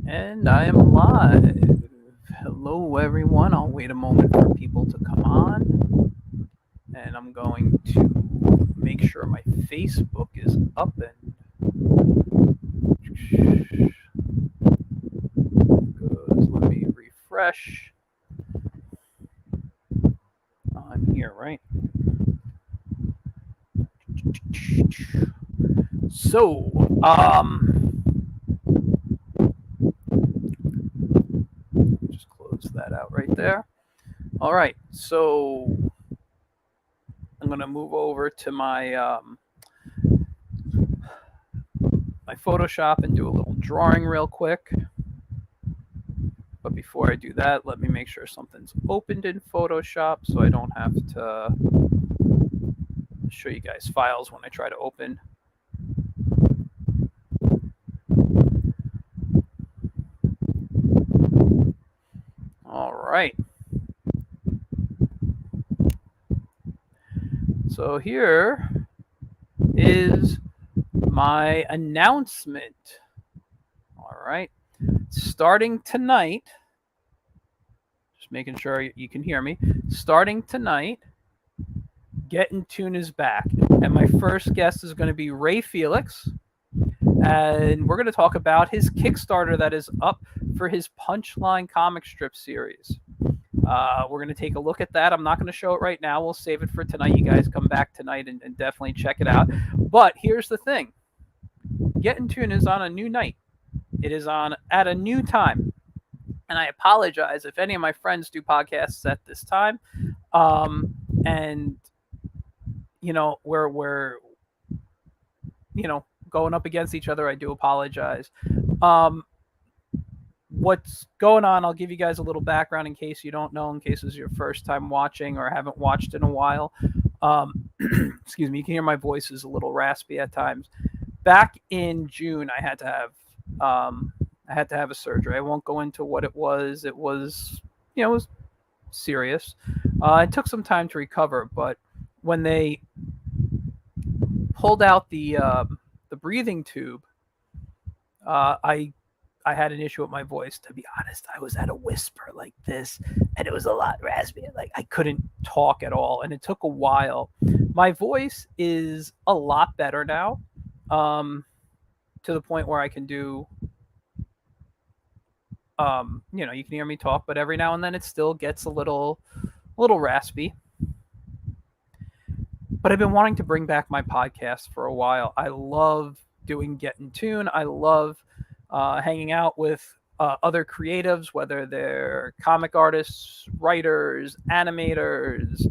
And I am live. Hello, everyone. I'll wait a moment for people to come on. And I'm going to make sure my Facebook is up and goes. Let me refresh. I'm here, right? So, just close that out right there. All right. So, I'm going to move over to my Photoshop and do a little drawing real quick. But before I do that, let me make sure something's opened in Photoshop so I don't have to show you guys files when I try to open. All right. So here is my announcement. All right. Starting tonight, just making sure you can hear me. Starting tonight, Get in Tune is back. And my first guest is going to be Ray Felix. And we're going to talk about his Kickstarter that is up for his Punchline comic strip series. We're going to take a look at that. I'm not going to show it right now. We'll save it for tonight. You guys come back tonight and definitely check it out. But here's the thing. Get in Tune is on a new night. It is on at a new time. And I apologize if any of my friends do podcasts at this time. And, you know, we're going up against each other. I do apologize. What's going on? I'll give you guys a little background in case you don't know, in case this is your first time watching or haven't watched in a while. Excuse me, you can hear my voice is a little raspy at times. Back in June, I had to have a surgery. I won't go into what it was. It was serious. It took some time to recover, but when they pulled out the breathing tube, I had an issue with my voice. To be honest, I was at a whisper like this, and it was a lot raspy. Like I couldn't talk at all, and it took a while. My voice is a lot better now, to the point where I can do, you can hear me talk, but every now and then it still gets a little raspy. But I've been wanting to bring back my podcast for a while. I love doing Get in Tune. I love hanging out with other creatives, whether they're comic artists, writers, animators,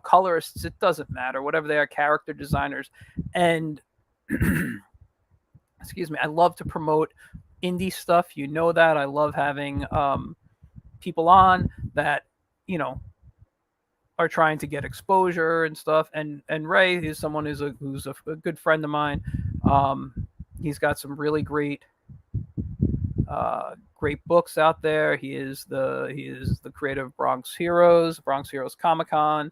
colorists. It doesn't matter, whatever they are, character designers. And excuse me, I love to promote indie stuff. You know that. I love having people on that, are trying to get exposure and stuff. And Ray is someone who's a good friend of mine. He's got some really great books out there. He is the creator of Bronx Heroes Comic Con,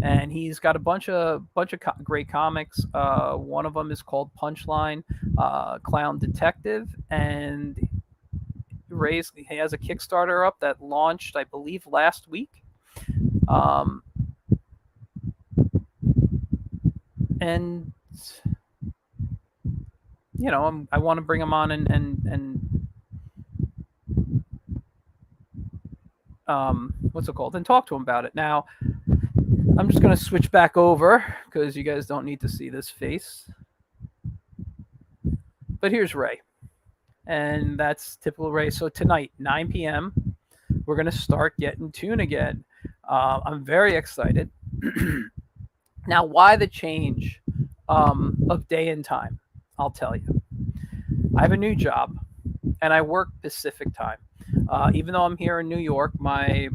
and he's got a bunch of great comics. One of them is called Punchline, Clown Detective, and he has a Kickstarter up that launched, I believe, last week. And I want to bring him on and what's it called, and talk to him about it. Now, I'm just going to switch back over because you guys don't need to see this face. But here's Ray. And that's typical Ray. So tonight, 9 p.m., we're going to start Get in Tune again. I'm very excited. Now, why the change of day and time? I'll tell you. I have a new job, and I work Pacific time. Even though I'm here in New York, my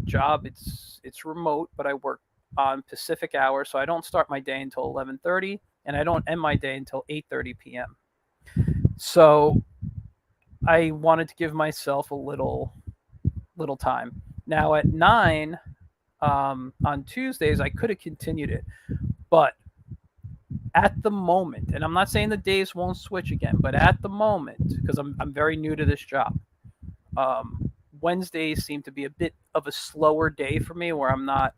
job it's remote, but I work on Pacific hours, so I don't start my day until 11:30, and I don't end my day until 8:30 p.m. So I wanted to give myself a little time. Now at 9 on Tuesdays, I could have continued it, but at the moment, and I'm not saying the days won't switch again, but at the moment, because I'm very new to this job, um, Wednesdays seem to be a bit of a slower day for me, where I'm not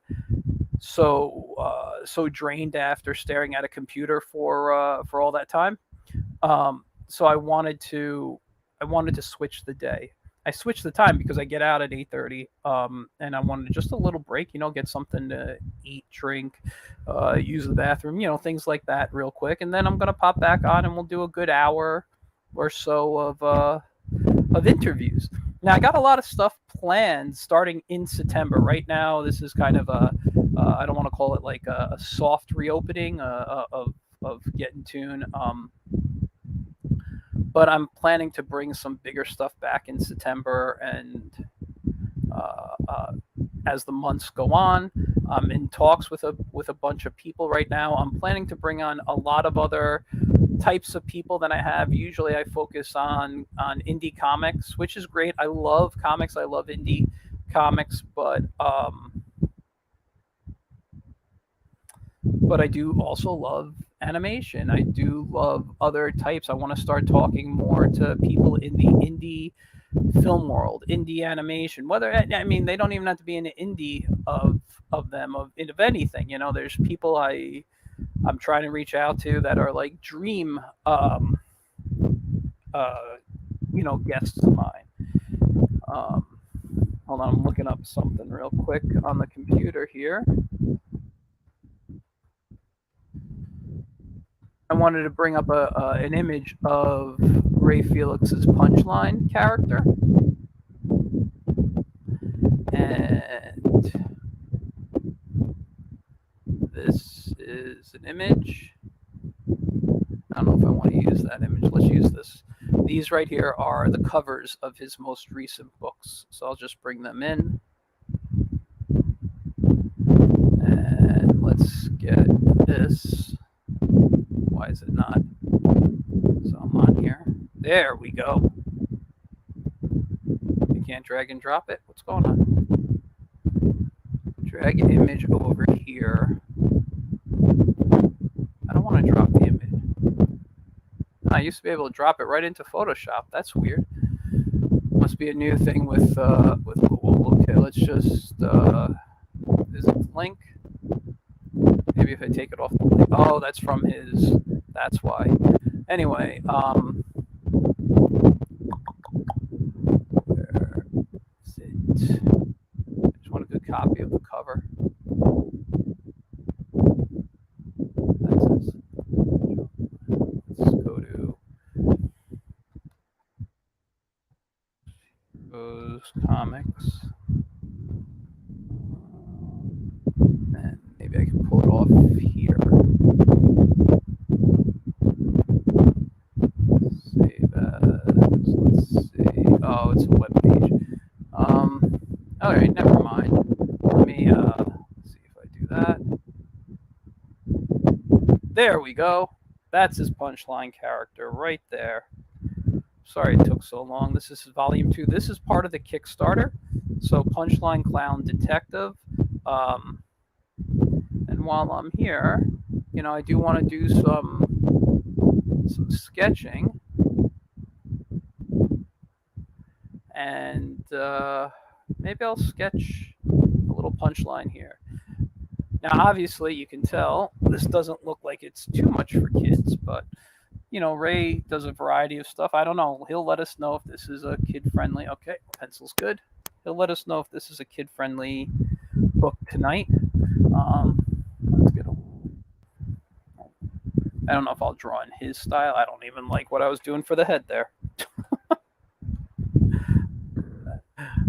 so drained after staring at a computer for all that time. So I wanted to switch the day. I switched the time because I get out at 8:30, and I wanted just a little break. Get something to eat, drink, use the bathroom, things like that, real quick, and then I'm gonna pop back on, and we'll do a good hour or so of interviews. Now I got a lot of stuff planned starting in September. Right now, this is kind of a I don't want to call it like a soft reopening of Get in Tune. But I'm planning to bring some bigger stuff back in September, and uh, uh, as the months go on, I'm in talks with a bunch of people right now. I'm planning to bring on a lot of other types of people than I have. Usually, I focus on indie comics, which is great. I love comics. I love indie comics, but I do also love animation. I do love other types. I want to start talking more to people in the indie film world, indie animation. Whether I mean they don't even have to be an indie of them of anything. There's people I'm trying to reach out to that are like dream uh guests of mine. Um, Hold on, I'm looking up something real quick on the computer here. I wanted to bring up an image of Ray Felix's Punchline character, and this is an image. I don't know if I want to use that image. Let's use this. These right here are the covers of his most recent books, so I'll just bring them in, and let's get this. Why is it not? So I'm on here. There we go. You can't drag and drop it. What's going on? Drag an image over here. I don't want to drop the image. I used to be able to drop it right into Photoshop. That's weird. Must be a new thing with Google. Okay, let's just visit the link. Maybe if I take it off the link. Oh, that's from his. That's why. Anyway, where is it? I just want a good copy of the cover. That's his. Let's go to those comics. And maybe I can pull it off here. Save as, let's see. Oh, it's a web page. All right, never mind. Let me see if I do that. There we go. That's his Punchline character right there. Sorry it took so long. This is volume 2. This is part of the Kickstarter. So Punchline Clown Detective. And while I'm here, I do want to do some sketching. And maybe I'll sketch a little Punchline here. Now, obviously, you can tell this doesn't look like it's too much for kids, but Ray does a variety of stuff. I don't know. He'll let us know if this is a kid-friendly. Okay, pencil's good. He'll let us know if this is a kid-friendly book tonight. Let's get I don't know if I'll draw in his style. I don't even like what I was doing for the head there.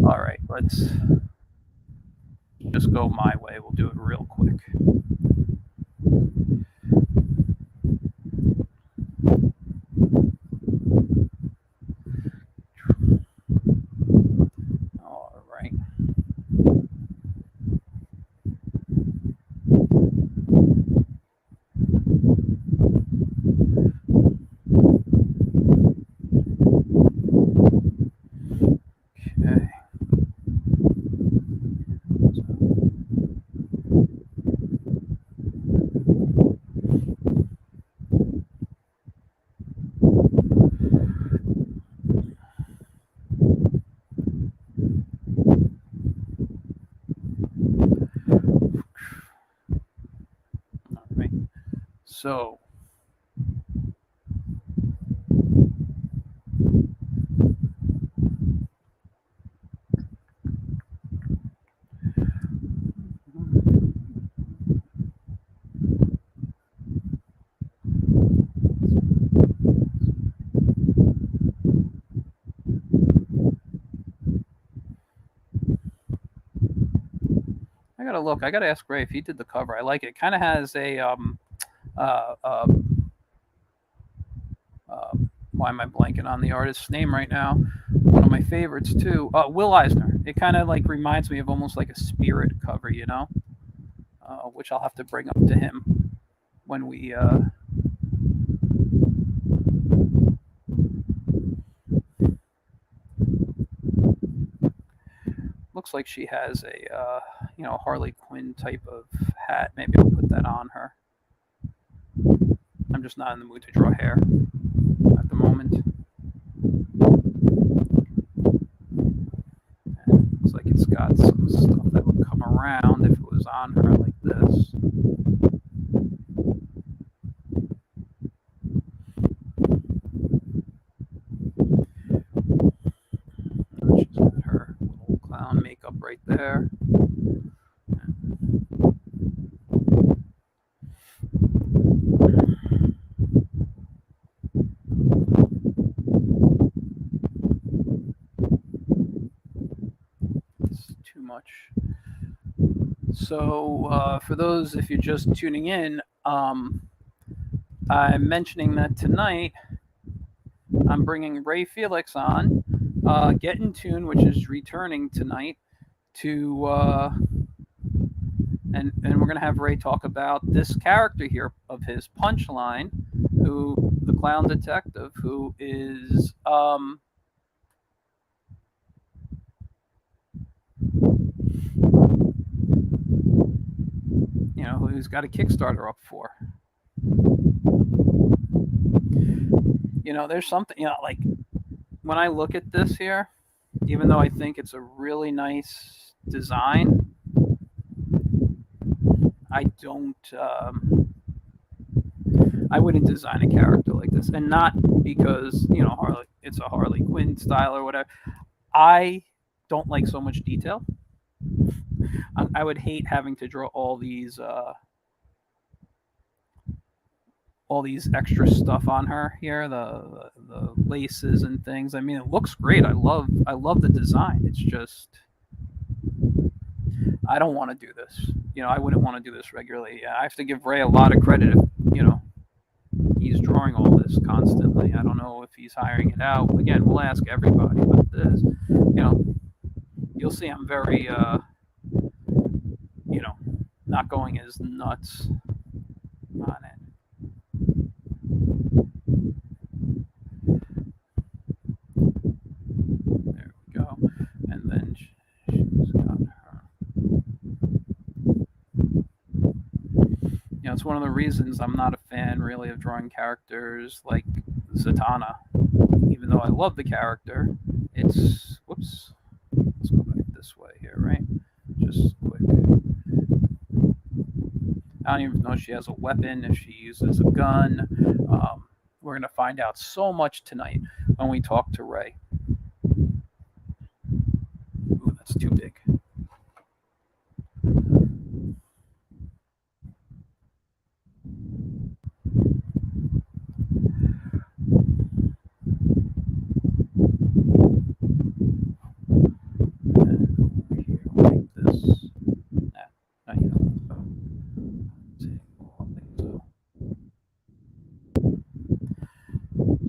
All right, let's just go my way. We'll do it real quick. All right. Okay. So, I gotta look. I gotta ask Ray if he did the cover. I like it. It kind of has a uh, uh, uh, why am I blanking on the artist's name right now? One of my favorites too. Will Eisner. It kind of like reminds me of almost like a Spirit cover, which I'll have to bring up to him when we. Looks like she has a Harley Quinn type of hat. Maybe I'll put that on her. I'm just not in the mood to draw hair at the moment. Looks like it's got some stuff that would come around if it was on her like this. She's got her little clown makeup right there. It's too much. So, for those, if you're just tuning in, I'm mentioning that tonight I'm bringing Ray Felix on, Get in Tune, which is returning tonight, to and we're gonna have Ray talk about this character here of his, Punchline, who the clown detective, who is who's got a Kickstarter up for. There's something, like when I look at this here, even though I think it's a really nice design, I don't. I wouldn't design a character like this, and not because Harley. It's a Harley Quinn style or whatever. I don't like so much detail. I would hate having to draw all these extra stuff on her here, the laces and things. I mean, it looks great. I love the design. It's just I don't want to do this. I wouldn't want to do this regularly. I have to give Ray a lot of credit if he's drawing all this constantly. I don't know if he's hiring it out. Again, we'll ask everybody about this. You'll see I'm very not going as nuts on it. There we go. And then she's got her. It's one of the reasons I'm not a fan really of drawing characters like Zatanna. Even though I love the character, it's whoops. Let's go back this way here, right? Just quick. I don't even know if she has a weapon, if she uses a gun. We're going to find out so much tonight when we talk to Ray. Ooh, that's too big.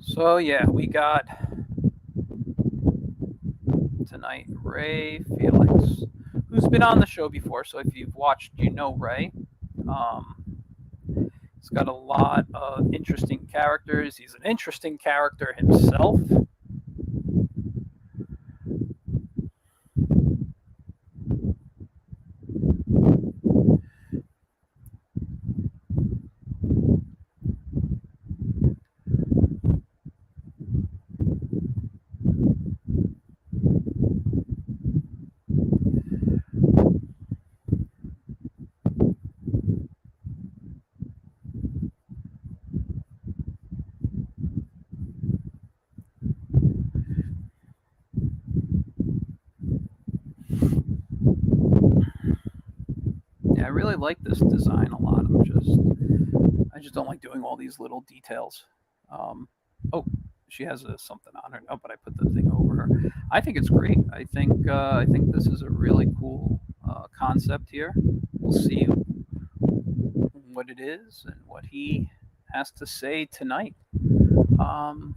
So yeah, we got tonight Ray Felix, who's been on the show before. So if you've watched, Ray. He's got a lot of interesting characters. He's an interesting character himself. I really like this design a lot. I just don't like doing all these little details. Oh, she has something on her. Oh, but I put the thing over her. I think it's great. I think this is a really cool concept here. We'll see what it is and what he has to say tonight. Um,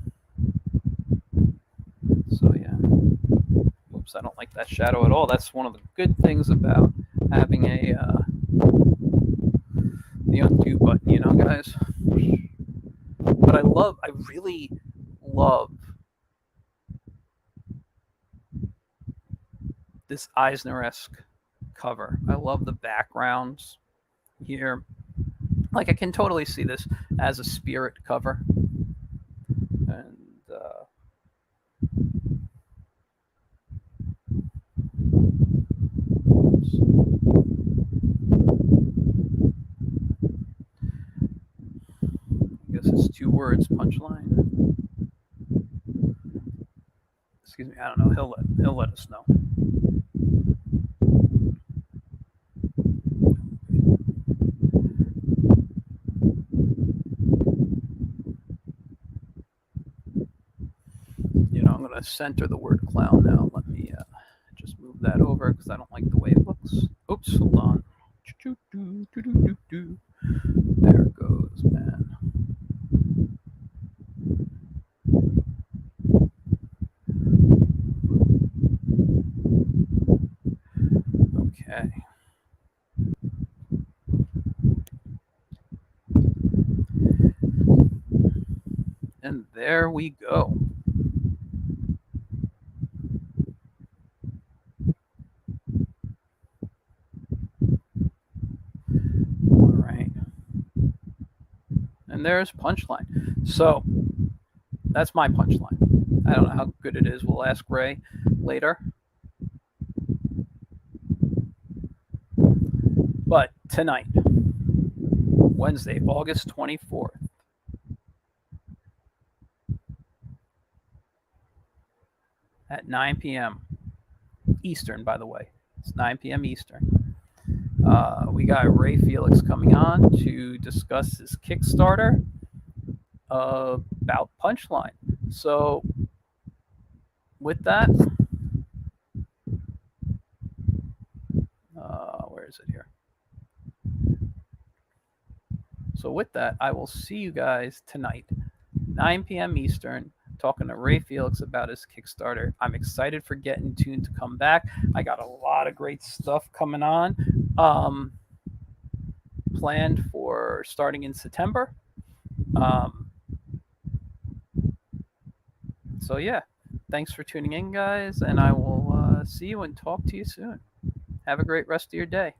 so yeah. Oops, I don't like that shadow at all. That's one of the good things about having the undo button, guys. But I really love this Eisner-esque cover. I love the backgrounds here. Like, I can totally see this as a spirit cover. And I guess it's 2 words, punchline. Excuse me, I don't know. He'll let us know. I'm going to center the word clown now. Let me just move that over because I don't like the way it looks. Oops, hold on. There it goes, man. Okay. And there we go. All right. And there's punchline. So that's my punchline. I don't know how good it is. We'll ask Ray later. But tonight, Wednesday, August 24th, at 9 p.m. Eastern, by the way. It's 9 p.m. Eastern. We got Ray Felix coming on to discuss his Kickstarter about punchline. So, with that, where is it here? So, with that, I will see you guys tonight, 9 p.m. Eastern, talking to Ray Felix about his Kickstarter. I'm excited for Get In Tune to come back. I got a lot of great stuff coming on, planned for starting in September. So yeah, thanks for tuning in, guys, and I will see you and talk to you soon. Have a great rest of your day.